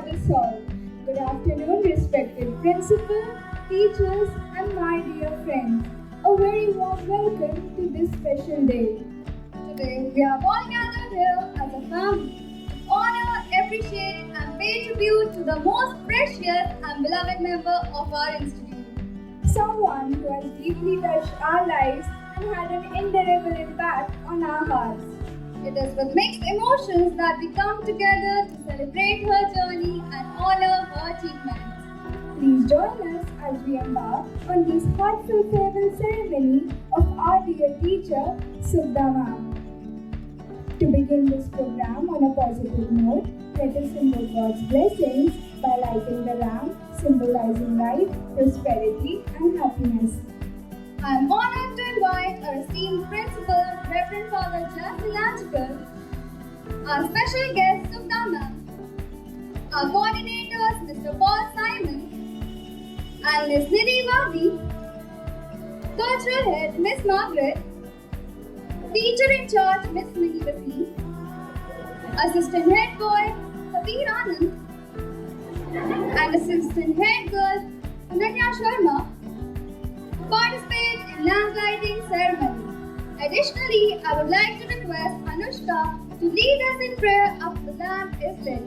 this hall. Good afternoon, respected principal, teachers, and my dear friends. A very warm welcome to this special day. Today, we are all gathered here as a family to honor, appreciate, and pay tribute to the most precious and beloved member of our institute. Someone who has deeply touched our lives and had an indelible impact on our hearts. It is with mixed emotions that we come together to celebrate her journey and honor her achievements. Please join us as we embark on this heartfelt farewell ceremony of our dear teacher, Sukda ma'am. To begin this program on a positive note, let us invoke God's blessings by lighting the lamp, symbolizing life, prosperity, and happiness. I am honored to invite our esteemed principal, Reverend Father Jesse Lanchikal, our special guest, Sukda ma'am, our coordinators, Mr. Paul Simon, and Ms. Nidhi Wadi, cultural head, Miss Margaret, teacher in charge, Miss Minnie Vaseem, assistant head boy, Kabir Anand, and assistant head girl, Ananya Sharma, participate in lamp lighting ceremony. Additionally, I would like to request Anushka to lead us in prayer after the lamp is lit.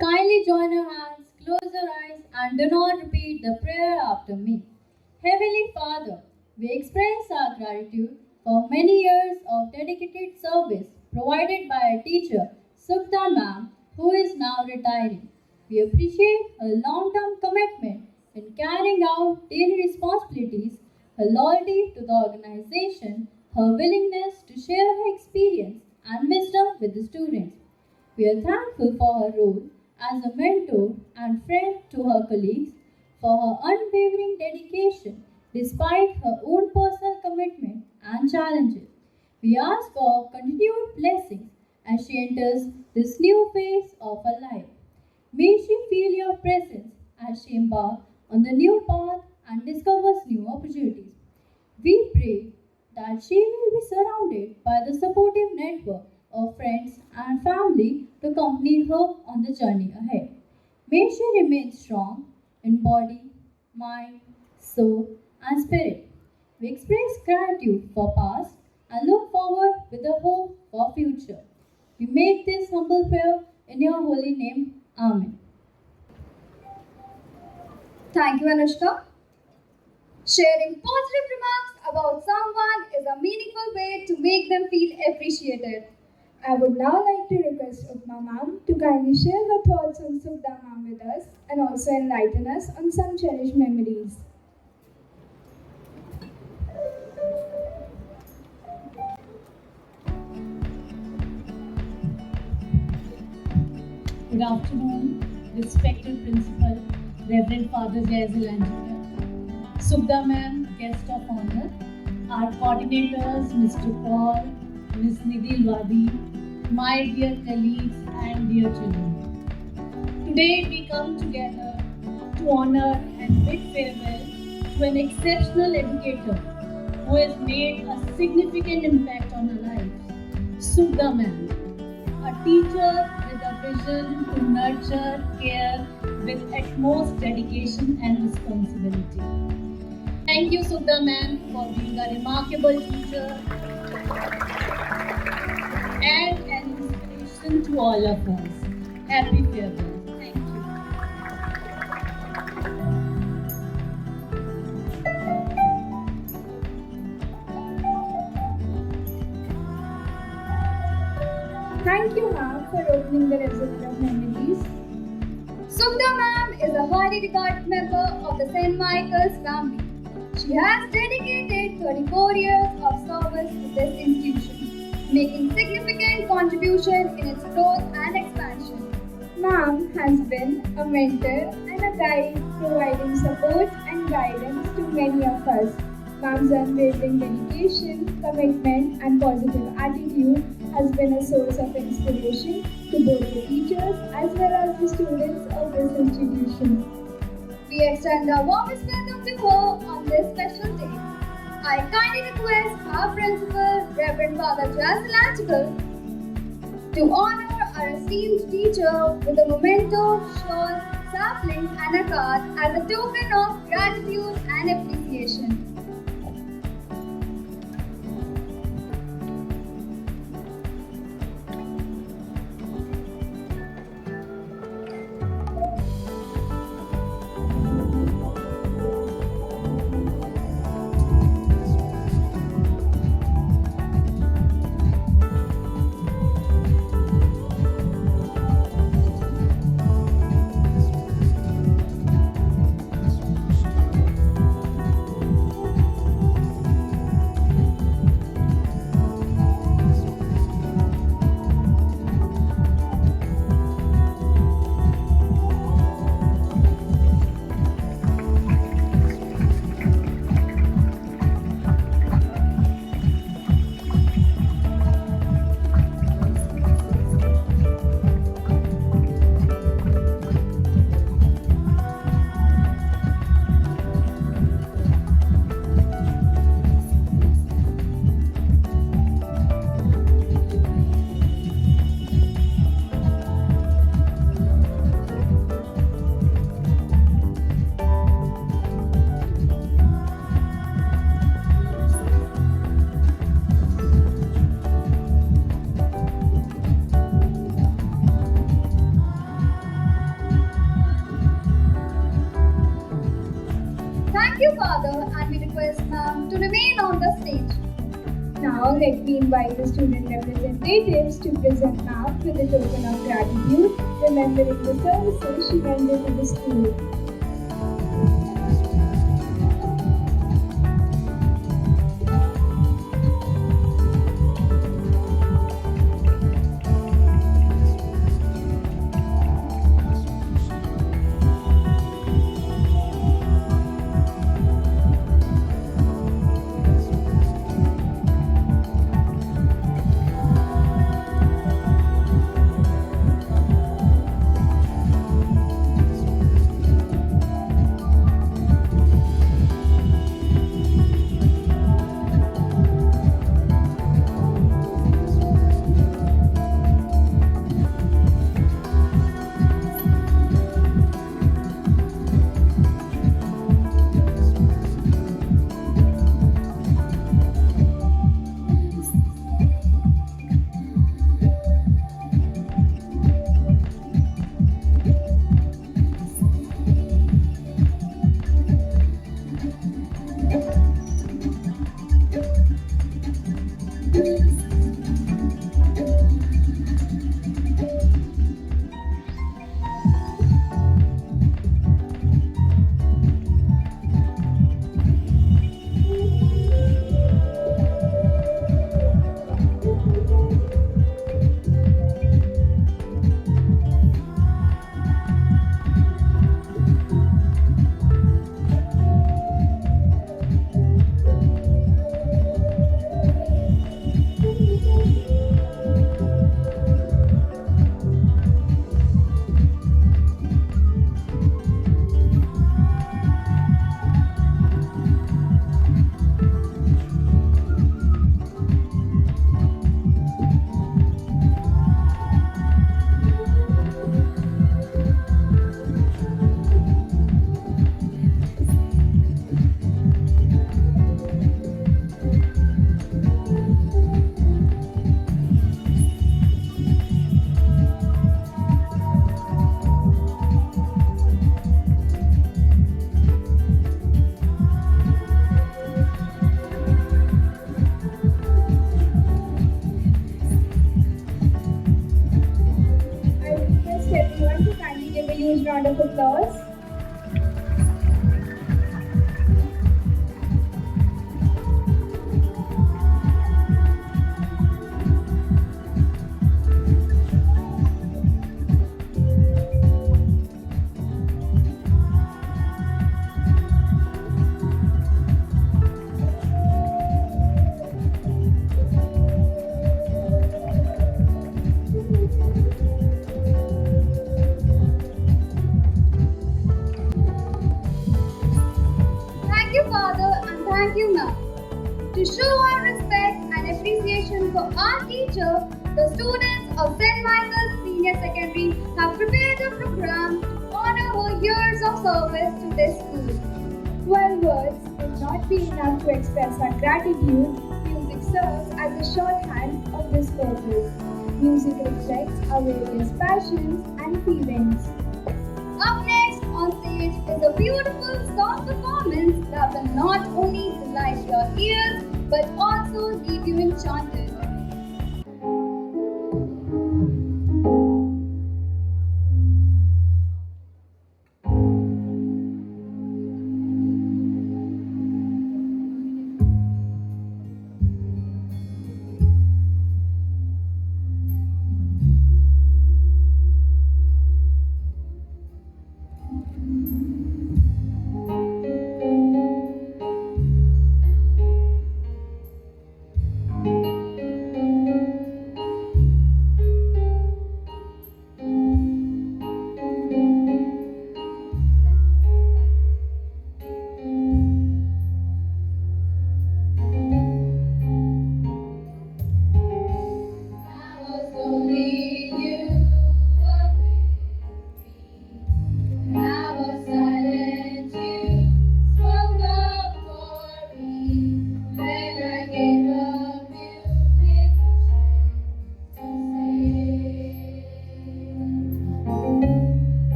Kindly join your hands, close your eyes, and do not repeat the prayer after me. Heavenly Father, we express our gratitude for many years of dedicated service provided by our teacher, Sukda ma'am, who is now retiring. We appreciate her long-term commitment in carrying out daily responsibilities, her loyalty to the organization, her willingness to share her experience and wisdom with the students. We are thankful for her role as a mentor and friend to her colleagues, for her unwavering dedication despite her own personal commitment and challenges. We ask for continued blessings as she enters this new phase of her life. May she feel your presence as she embarks on the new path and discovers new opportunities. We pray that she will be surrounded by the supportive network of friends and family to accompany her on the journey ahead. May she remain strong in body, mind, soul, and spirit. We express gratitude for past and look forward with a hope for future. We make this humble prayer in your holy name. Amen. Thank you, Anushka. Sharing positive remarks about someone is a meaningful way to make them feel appreciated. I would now like to request Upma ma'am to kindly share her thoughts on Sukda ma'am with us and also enlighten us on some cherished memories. Good afternoon, respected principal, Reverend Father Jaisal Engineer, Sukda ma'am, guest of honor, our coordinators, Mr. Paul, Ms. Nidhi Wadi, my dear colleagues and dear children. Today we come together to honor and bid farewell to an exceptional educator who has made a significant impact on our lives, Sukda ma'am, a teacher with a vision to nurture, care with utmost dedication and responsibility. Thank you, Sukda ma'am, for being a remarkable teacher and an inspiration to all of us. Happy farewell. Thank you. Thank you, ma'am, for opening the reservoir of memories. Sukda ma'am is a highly regarded member of the St. Michael's family. She has dedicated 34 years of service to this institution, making significant contribution in its growth and expansion. Ma'am has been a mentor and a guide, providing support and guidance to many of us. Ma'am's unwavering dedication, commitment, and positive attitude has been a source of inspiration to both the teachers as well as the students of this institution. We extend our warmest welcome to her on this special day. I kindly request our principal, Reverend Father Jaisal, to honor our esteemed teacher with a memento, shawl, sapling, and a card as a token of gratitude and appreciation. Thank you, Father, and we request ma'am to remain on the stage. Now, let me invite the student representatives to present ma'am with a token of gratitude, remembering the services she rendered to the school. huge round of applause. Thank you, Father, and thank you, Ma'am. To show our respect and appreciation for our teacher, the students of St. Michael's Senior Secondary have prepared a program to honor her years of service to this school. While words will not be enough to express our gratitude, music serves as a shorthand of this purpose. Music reflects our various passions and feelings. Up next on stage is a beautiful song performance that will not only delight your ears but also leave you enchanted.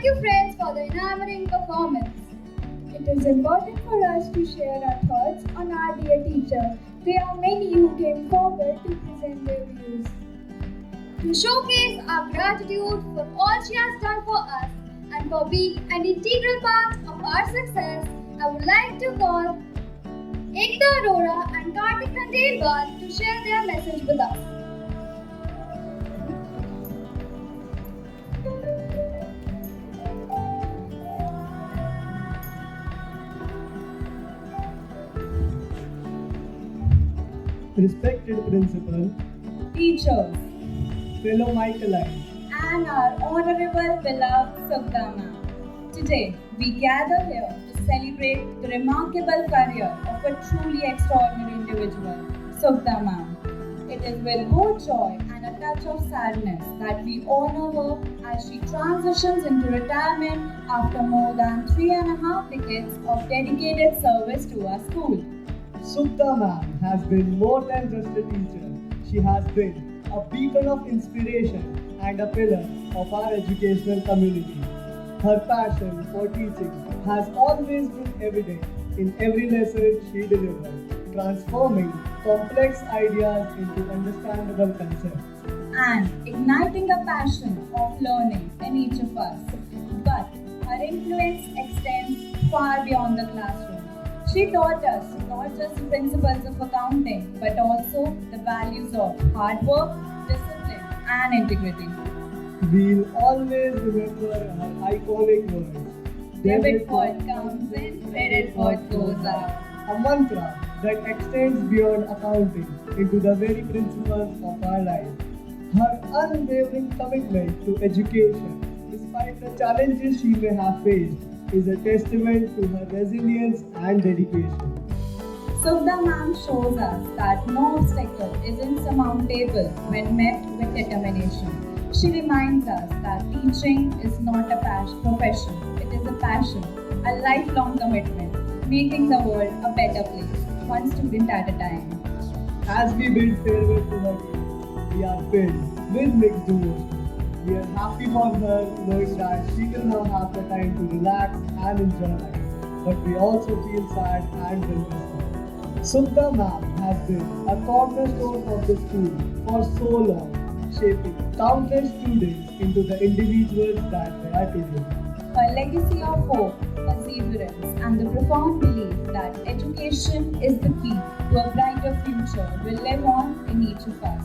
Thank you, friends, for the enamoring performance. It is important for us to share our thoughts on our dear teacher. There are many who came forward to present their views. To showcase our gratitude for all she has done for us and for being an integral part of our success, I would like to call Ekta Arora and Kartik Khandelwal to share their message with us. Respected principal, teachers, fellow Michaelites, and our honorable beloved Sukta ma'am. Today, we gather here to celebrate the remarkable career of a truly extraordinary individual, Sukta ma'am. It is with both joy and a touch of sadness that we honor her as she transitions into retirement after more than 3.5 decades of dedicated service to our school. Sukta ma'am has been more than just a teacher. She has been a beacon of inspiration and a pillar of our educational community. Her passion for teaching has always been evident in every lesson she delivered, transforming complex ideas into understandable concepts. And igniting a passion of learning in each of us. But her influence extends far beyond the classroom. She taught us not just the principles of accounting, but also the values of hard work, discipline, and integrity. We'll always remember her iconic words. Debit what comes in, credit what goes out. A mantra that extends beyond accounting into the very principles of our life. Her unwavering commitment to education, despite the challenges she may have faced, is a testament to her resilience and dedication. Sukta ma'am shows us that no obstacle is insurmountable when met with determination. She reminds us that teaching is not a profession, it is a passion, a lifelong commitment, making the world a better place, one student at a time. As we bid farewell to her today, we are filled with mixed emotions. We are happy for her, knowing that she will now have the time to relax and enjoy life. But we also feel sad and well wished. Sukta ma'am has been a cornerstone of the school for so long, shaping countless students into the individuals that they are today. Her legacy of hope, perseverance, and the profound belief that education is the key to a brighter future will live on in each of us.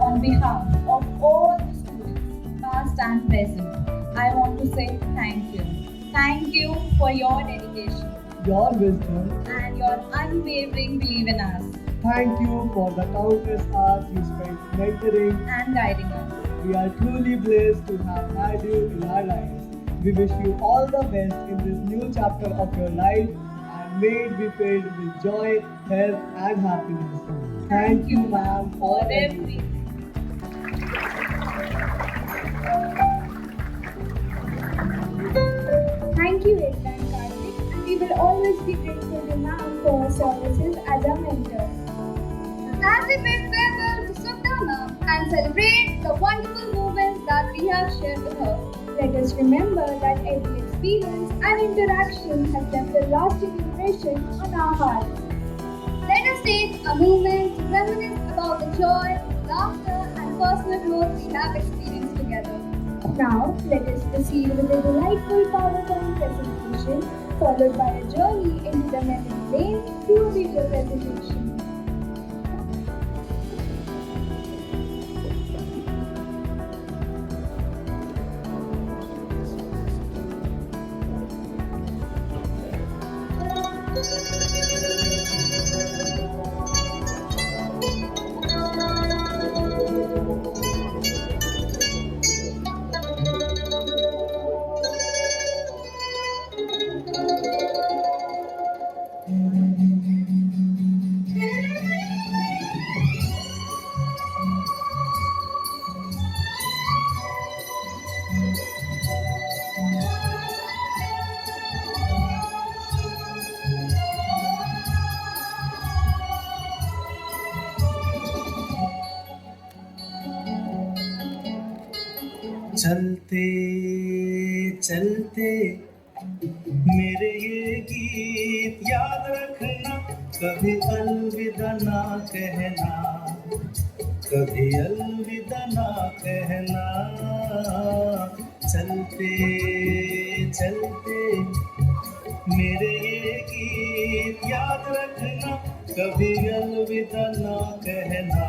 On behalf of all the students, past and present, I want to say thank you. Thank you for your dedication Your wisdom, and your unwavering belief in us thank you for the countless hours you spent mentoring. and guiding us. We are truly blessed to have had you in our lives. We wish you all the best in this new chapter of your life and may it be filled with joy, health, and happiness. Thank you, ma'am, for for everything. Thank you, Ekta and Kartik, and we will always be grateful to ma'am for her services as our mentor. As we bid farewell to Sukta ma'am and celebrate the wonderful moments that we have shared with her, Let us remember that every experience and interaction has left a lasting impression on our hearts. let us take a moment to reminisce about the joy, laughter, and personal growth we have experienced together. Now, let us proceed with a delightful PowerPoint presentation, followed by a journey into the memory lane through a video presentation. चलते चलते मेरे ये गीत याद रखना, कभी अलविदा ना कहना, कभी अलविदा ना कहना। चलते चलते मेरे ये गीत याद रखना, कभी अलविदा ना कहना,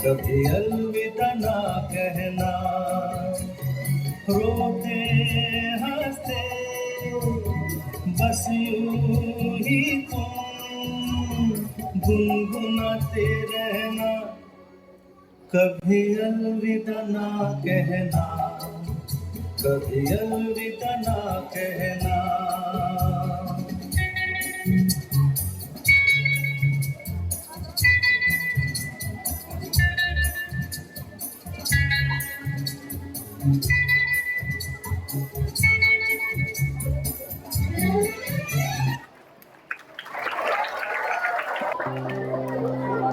कभी अलविदा ना कहना। रोते हंसते बस यूं ही तुम गुनगुनाते रहना, कभी अलविदा ना कहना, कभी अलविदा ना कहना।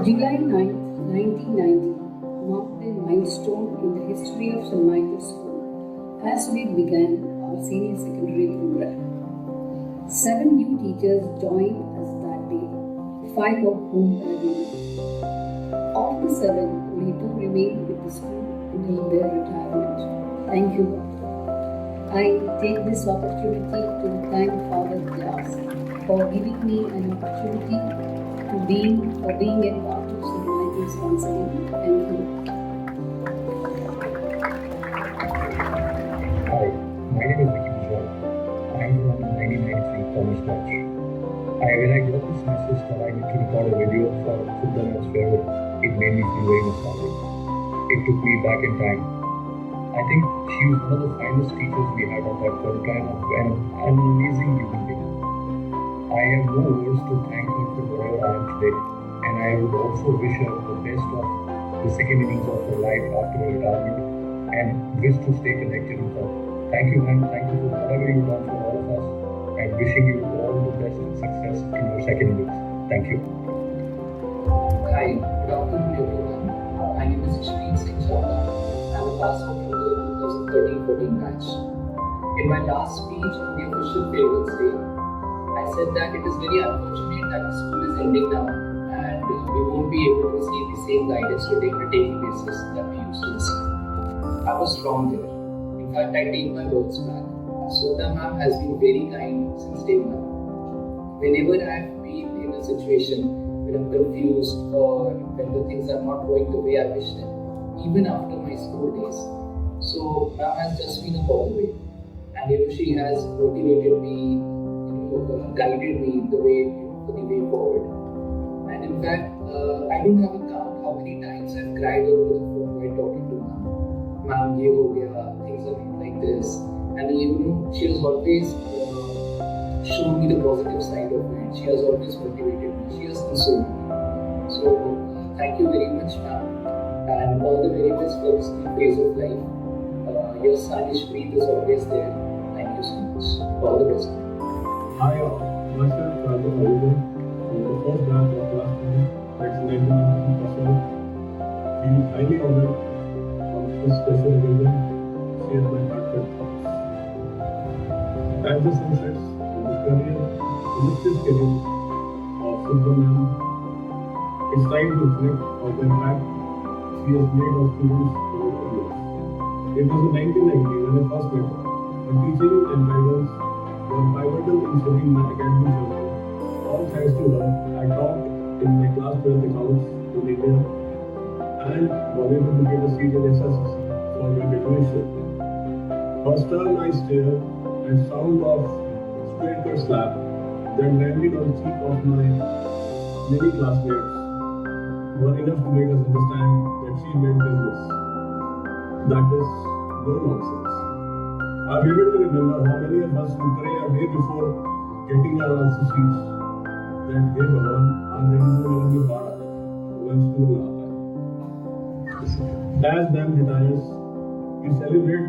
July 9th, 1990 marked a milestone in the history of St. Michael's School as we began our senior secondary program. 7 new teachers joined us that day, 5 of whom were women. Of the 7, only 2 remained with the school until their retirement. Thank you, God. I take this opportunity to thank Father Vyas for giving me an opportunity for being a part of St. Michael's once again. Thank you. Hi, my name is Vicky Vijay. I am from 1993 Thomas Batch. When I got this message that I need to record a video for Subramanian's farewell, it made me feel very nostalgic. It took me back in time. I think she was one of the finest teachers we had at that point in time and an amazing human being. I have no words to thank her for wherever I am today, and I would also wish her the best of the second innings of her life after her retirement and wish to stay connected with her. Thank you, ma'am. Thank you for whatever you've done for all of us, and wishing you all the best and success in your second innings. Thank you. Hi, good afternoon everyone. My name is Ishpreet Singh Chawla. I am a class of the 2013-14 batch. In my last speech on the official farewell day, I said that it is very unfortunate that the school is ending now and we won't be able to receive the same guidance today on a daily basis that we used to receive. I was wrong there. In fact, I take my words back. Sota ma'am has been very kind since day one. Whenever I have been in a situation when I'm confused or when the things are not going the way I wish them, even after my school days. So ma'am has just been a call away. And she has motivated me, guided me the way for the way forward. And in fact, I don't have a count how many times I've cried over the phone while talking to ma'am. Ma'am, ye ho gaya, things are not like this. And she has always shown me the positive side of it. She has always motivated me. She has consoled me. So thank you very much, ma'am, and all the very best for this new phase of life. Your son Ishpreet is always there. Thank you so much. All the best. Hi all, myself Raghu Aruban from the first batch of class 10, that's 1992 possible. Feel highly honored on this special occasion to share my heartfelt thoughts. As the sun sets in the career, illustrious career of Subramanian, it's time to reflect on the impact she has made on students over the years. It was in 1990 when I first met her. Her teaching and guidance were pivotal in shaping my academic journey. All thanks to her, I topped in my class 12 accounts in India and was able to get a seat in SSC for my graduation. Her stern eye stare and sound of straight cut slap that landed on the cheek of my many classmates were enough to make us understand that she meant business. That is no nonsense. I vividly remember how many of us would pray a day before getting our answer sheets that hey Bhagavan, आज हिंदू लोगों में बाढ़ आता है, वो school में आता है. As ma'am retires, we celebrate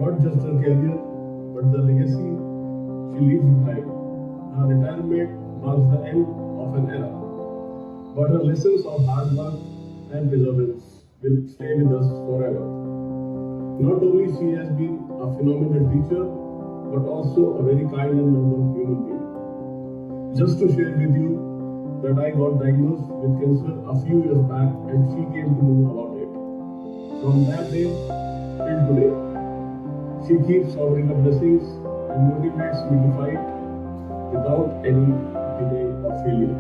not just her career but the legacy she leaves behind. Her retirement marks the end of an era, but her lessons of hard work and perseverance will stay with us forever. Not only she has been a phenomenal teacher, but also a very kind and noble human being. Just to share with you that I got diagnosed with cancer a few years back and she came to know about it. From that day till today, she keeps showering her blessings and motivates me to fight without any delay or failure.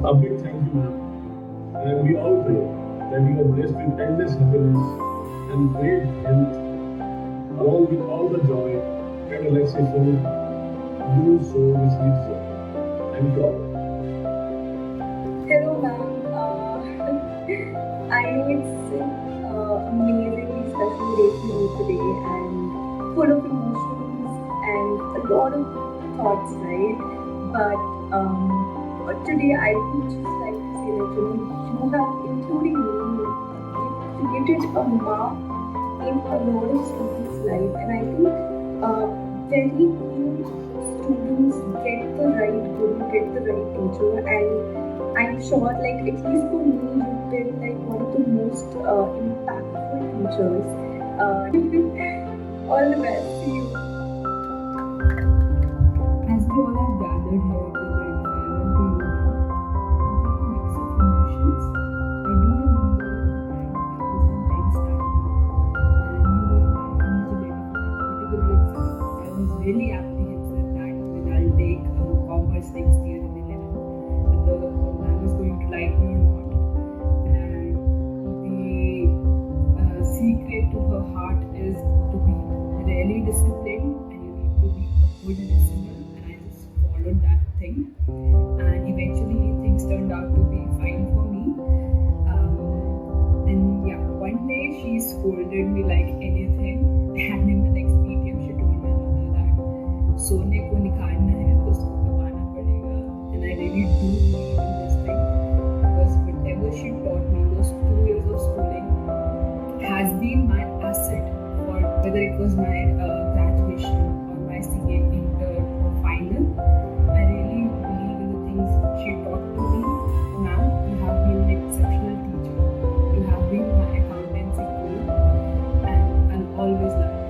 A big thank you, ma'am. And we all pray that you are blessed with endless happiness and great health, along with all the joy and relaxation you so richly deserve. Thank you all. Hello, ma'am. I know it's an amazingly special day for you today and full of emotions and a lot of thoughts, right? But today I would just like to say that you have, including me, you've created a mark in a lot of students' life, and I think very few students get the right guru, get the right teacher, and I'm sure, like, at least for me, you've been like one of the most impactful teachers. All the best to you. As we all have gathered here to bid farewell to you now, I feel a mix of emotions. I do remember the time when I was in 10th standard and you were inviting me to Delhi for that particular exam. I was really apprehensive that when I'll take commerce next year in 11th, whether I was going to like me or not. And the secret to her heart is to be really disciplined, and you need to be a good listener, and I just followed that thing, and eventually things turned out to be fine for me. And yeah, one day she scolded me like anything, and in the next medium she told my mother that सोने को निकालना है तो उसको दबाना पड़ेगा, and I really do believe in this thing because whatever she taught me, those 2 years of schooling has been my asset for whether it was my graduation or my CA inter or final. I really believe in the things she taught to me. Ma'am, you have been an exceptional teacher. You have been my accountancy guru, and I'll always love you.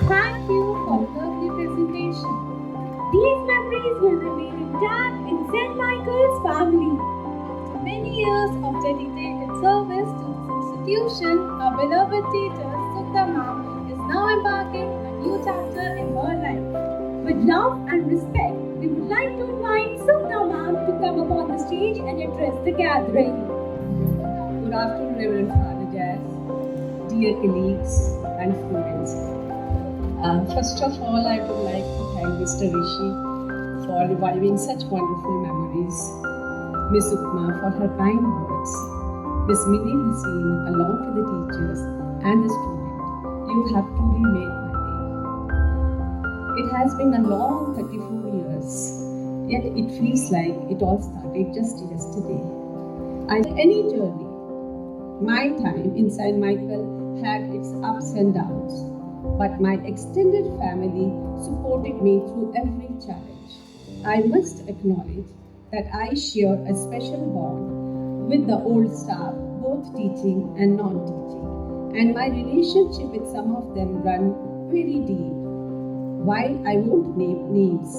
Thank you for the lovely presentation. These memories will remain intact in St. Michael's family. After many years of dedicated service to this institution, our beloved teacher Sukta Ma'am is now embarking a new chapter in her life. With love and respect, we would like to invite Sukta Ma'am to come upon the stage and address the gathering. Good afternoon, Reverend Father Jazz, dear colleagues and students. First of all, I would like to thank Mr. Rishi for reviving such wonderful memories, Miss Ukma for her kind words, Miss Minnie Bhasin along with the teachers and the students. You have truly made my day. It has been a long 34 years, yet it feels like it all started just yesterday. Any journey, my time in St. Michael had its ups and downs, but my extended family supported me through every challenge. I must acknowledge that I share a special bond with the old staff, both teaching and non-teaching, and my relationship with some of them run very deep. While I won't name names,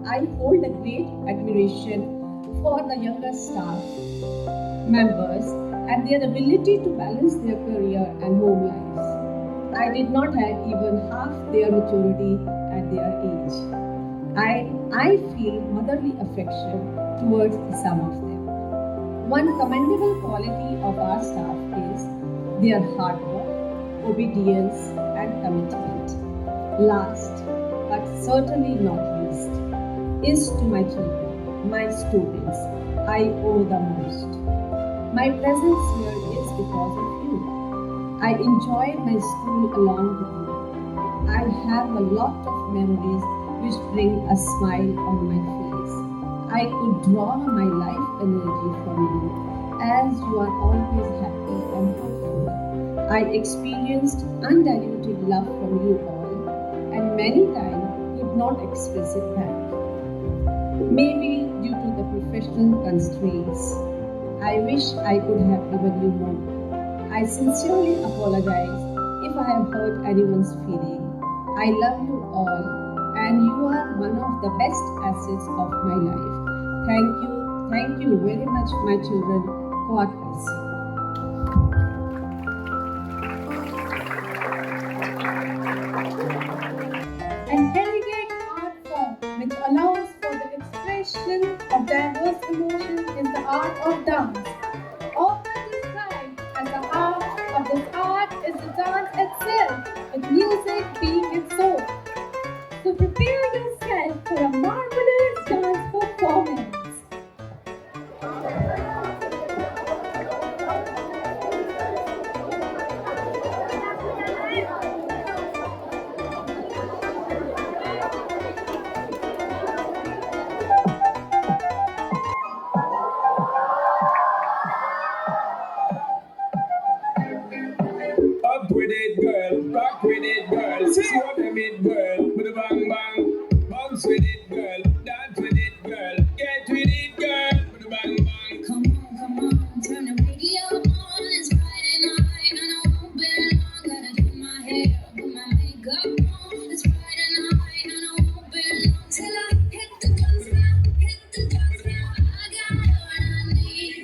I hold a great admiration for the younger staff members and their ability to balance their career and home lives. I did not have even half their maturity at their age. I feel motherly affection towards some of them. One commendable quality of our staff is their hard work, obedience, and commitment. Last, but certainly not least, is to my children, my students, I owe the most. My presence here is because of you. I enjoy my school along with you. I have a lot of memories which bring a smile on my face. I could draw my life energy from you as you are always happy and hopeful. I experienced undiluted love from you all and many times could not express it back. Maybe due to the professional constraints. I wish I could have given you more. I sincerely apologize if I have hurt anyone's feeling. I love you all, and you are one of the best assets of my life. Thank you very much, my children. God bless you. An elegant art form which allows for the expression of diverse emotions is the art of dance. Often described as the heart of this art is the dance itself, with music being its soul. So prepare yourself for a marvelous dance performance. Up with it, girl. Rock with it, girl. See what I mean, girl. With a bang bang. Bounce with it, girl. Dance with it, girl. Get with it, girl. With a bang bang. Come on, turn the radio on. It's Friday night and I won't be long. Gotta do my hair, put my makeup on. It's Friday night and I won't be long till I hit the dance floor, hit the dance floor. I got what I need.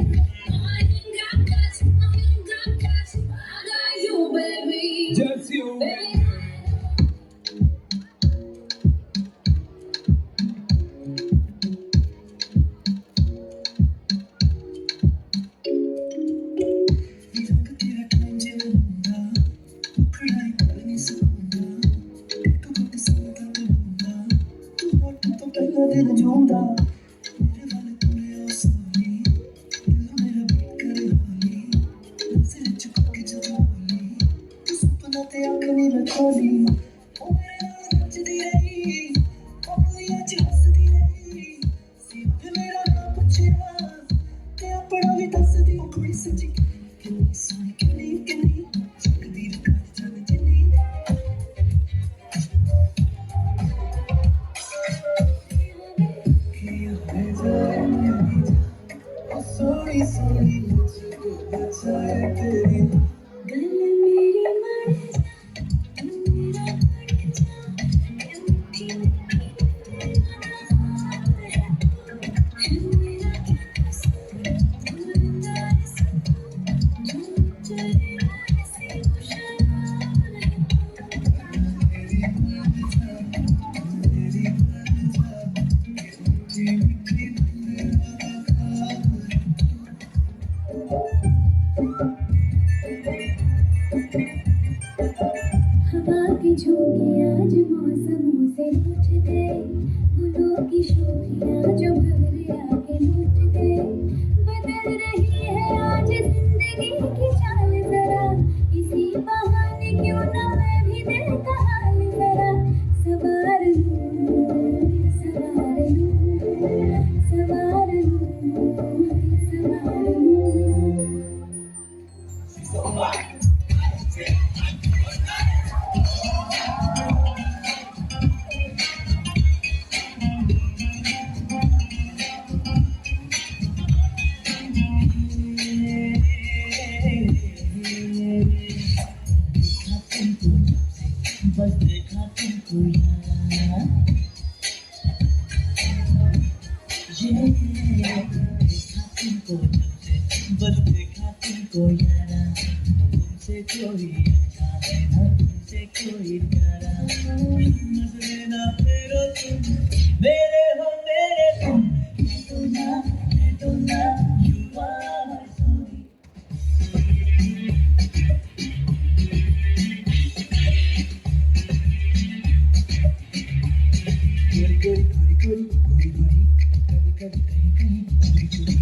I ain't got cash, I got you, baby. Just you, Baby. हवा के झोंके आज मौसमों से उठ गए, फूलों की शोखियाँ जो भंवरे आके लूट गए। बदल रही है आज जिंदगी की चाल जरा, इसी बहाने क्यों ना मैं भी दिल का हाल जरा सवार लूं, सवार लूं, सवार लूं, सवार लूं। बस देखा तुमको यारा, ये देखा तुमको जब से, बस देखा तुमको यारा। तुमसे कोई अच्छा है ना, तुमसे कोई प्यारा। नजरे ना फेरो तुम, मेरे हो मेरे तुम। मैं तो ना you are my soul। गोरी गोरी गोरी गोरी गोरी गोरी, कभी कभी कहीं कहीं चोरी चोरी।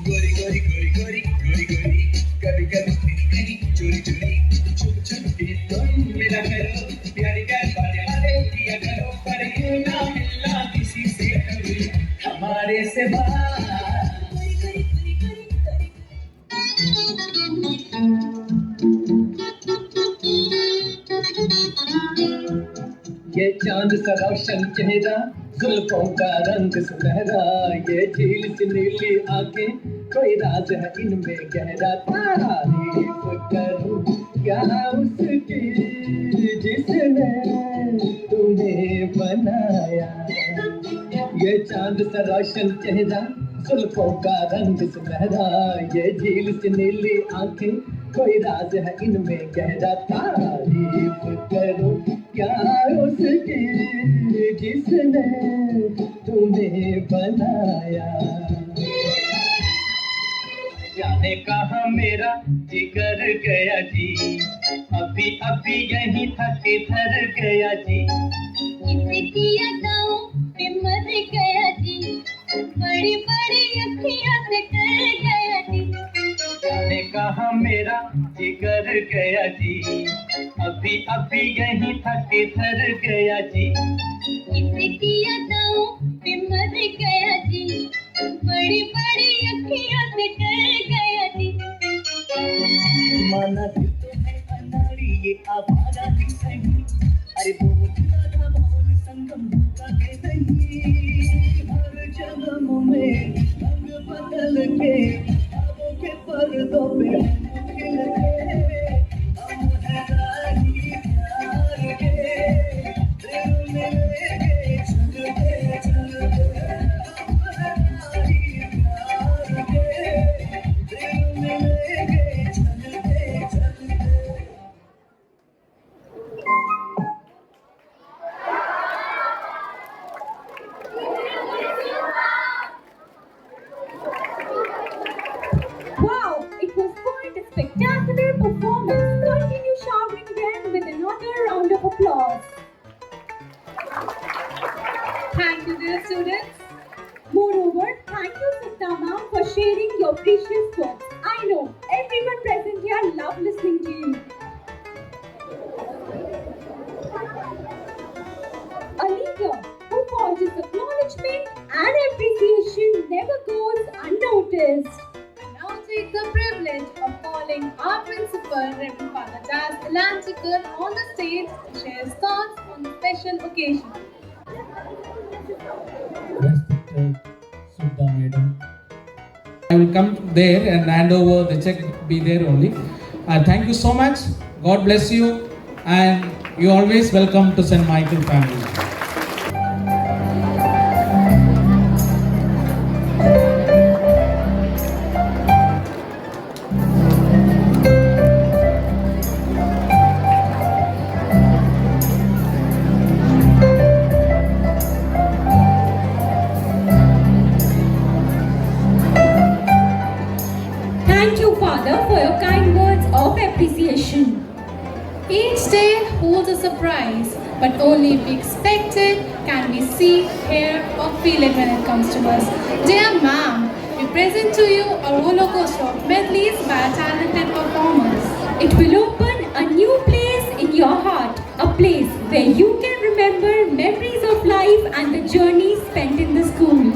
गोरी गोरी गोरी गोरी गोरी गोरी, कभी कभी कहीं कहीं चोरी चोरी। छुप छुप के तुम मिला करो, प्यारी प्यार वाले किया करो, पर यूं ना मिलना किसी से कभी हमारे से बाहर। Thank you. ये चांद सा रोशन चेहरा, जुल्फों का रंग सुनहरा, ये झील सी नीली आंखें, कोई राज है इनमें गहरा। तारीफ करूं क्या उसकी जिसने तुम्हें बनाया। ये चांद सा रोशन चेहरा, जुल्फों का रंग सुनहरा, ये झील सी नीली आंखें, कोई राज है इनमें गहरा। तारीफ करो क्या उसकी जिसने तुम्हें बनाया। जाने कहाँ मेरा जिगर गया जी, अभी अभी यहीं थक धर गया जी। किसी अदाओं पे मर गया जी, बड़ी बड़ी अखियां से डर गया जी। जाने कहाँ मेरा जिगर गया जी, अभी अभी यहीं थक धर गया जी। किसी अदाओं पे मर गया जी, बड़ी बड़ी अखियां से डर गया जी। माना दिल तो है अनाड़ी, ये आवारा ही सही, अरे बोलता था बोल संगम होता है नहीं। हर जन्म में रंग बदल के ख्वाबों के पर्दों पे खिल के, हम है राही प्यार के, दिल में लेके चलते चलते। हम है राही प्यार के, दिल में लेके चलते चलते। Wow, it was quite a spectacular performance. Continue showering them with another round of applause. Thank you, dear students. Moreover, thank you, Sutta ma'am, for sharing your precious words. I know everyone present here love listening to you. A leader who forges acknowledgement and appreciation never goes unnoticed. Now take the privilege of calling our principal, Reverend Father Jazz Lanchikar, on the stage to share his thoughts on the special occasion. Respected Sudha Madam, I will come there and hand over the check, be there only. Thank you so much. God bless you, and you always welcome to St. Michael family. Thank you, Father, for your kind words of appreciation. Each day holds a surprise, but only if we expect it can we see, hear, or feel it when it comes to us. Dear ma'am, we present to you a roller coaster of medleys by our talented performers. It will open a new place in your heart, a place where you can remember memories of life and the journey spent in the school.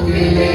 Miले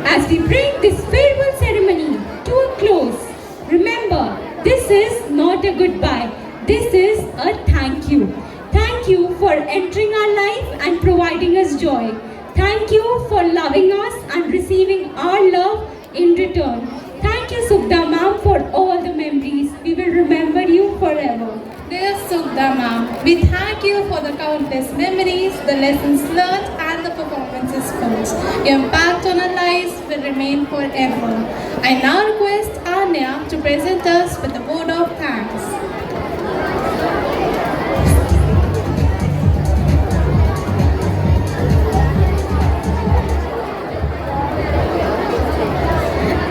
As we bring this farewell ceremony to a close, remember, this is not a goodbye. This is a thank you. Thank you for entering our life and providing us joy. Thank you for loving us and receiving our love in return. Thank you, Sukda ma'am, for all the memories. We will remember you forever. Dear Sukda ma'am, we thank you for the countless memories, the lessons learned and the performances first. Your impact on our lives will remain forever. I now request Anya to present us with a word of thanks.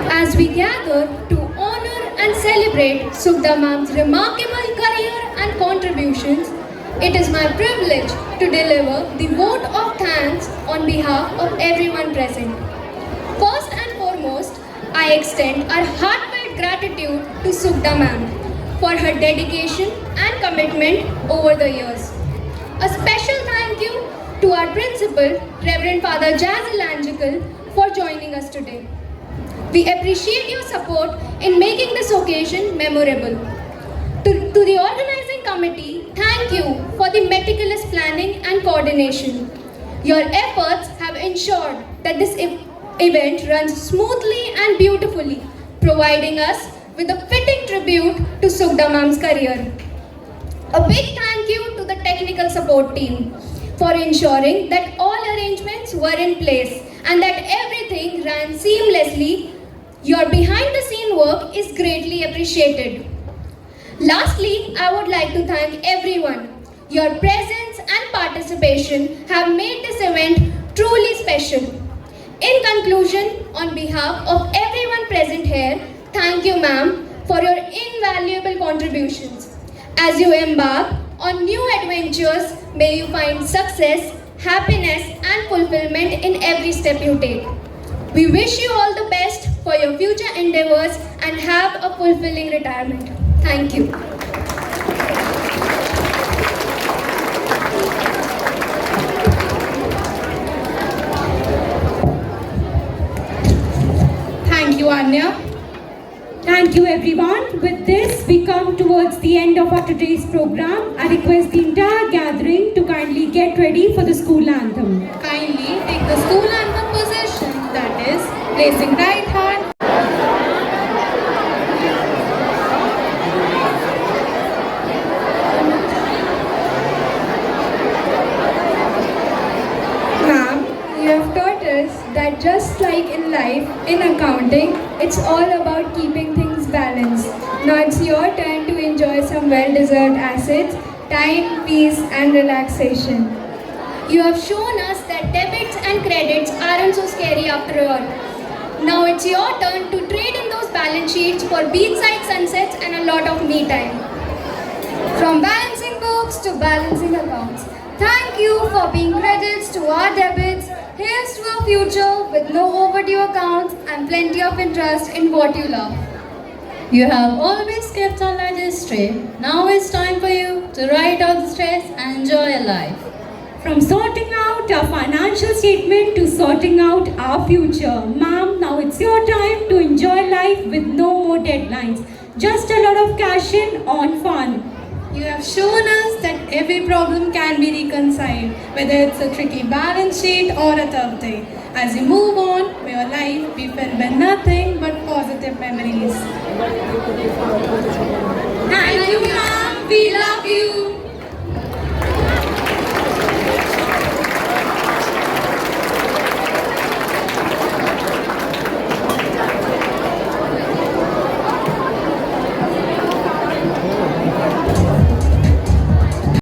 As we gather to honor and celebrate Sukda ma'am's remarkable career and contributions, it is my privilege to deliver the vote of thanks on behalf of everyone present. First and foremost, I extend our heartfelt gratitude to Sukda ma'am for her dedication and commitment over the years. A special thank you to our principal, Reverend Father Jazil Angel, for joining us today. We appreciate your support in making this occasion memorable. To the organizing committee, thank you for the meticulous planning and coordination. Your efforts have ensured that this event runs smoothly and beautifully, providing us with a fitting tribute to Sukda ma'am's career. A big thank you to the technical support team for ensuring that all arrangements were in place and that everything ran seamlessly. Your behind-the-scene work is greatly appreciated. Lastly, I would like to thank everyone. Your presence and participation have made this event truly special. In conclusion, on behalf of everyone present here, thank you, ma'am, for your invaluable contributions. As you embark on new adventures, may you find success, happiness, and fulfillment in every step you take. We wish you all the best for your future endeavors and have a fulfilling retirement. Thank you. Thank you, Anya. Thank you, everyone. With this, we come towards the end of our today's program. I request the entire gathering to kindly get ready for the school anthem. Kindly take the school anthem position, that is, placing right hand. Ma'am, you have taught us that just like in life, in accounting, it's all about keeping things balanced. Now it's your turn to enjoy some well-deserved assets time, peace, and relaxation. You have shown us that debits and credits aren't so scary after all. Now it's your turn to trade in those balance sheets for beachside sunsets and a lot of me time. From balancing books to balancing accounts, thank you for being credits to our debits. Here's to a future with no overdue accounts and plenty of interest in what you love. You have always kept our lives straight. Now it's time for you to write out the stress and enjoy your life. From sorting out our financial statement to sorting out our future. Ma'am, now it's your time to enjoy life with no more deadlines. Just a lot of cash in on fun. You have shown us that every problem can be reconciled, whether it's a tricky balance sheet or a tough day. As you move on, may your life be filled with nothing but positive memories. Thank you, ma'am. We love you.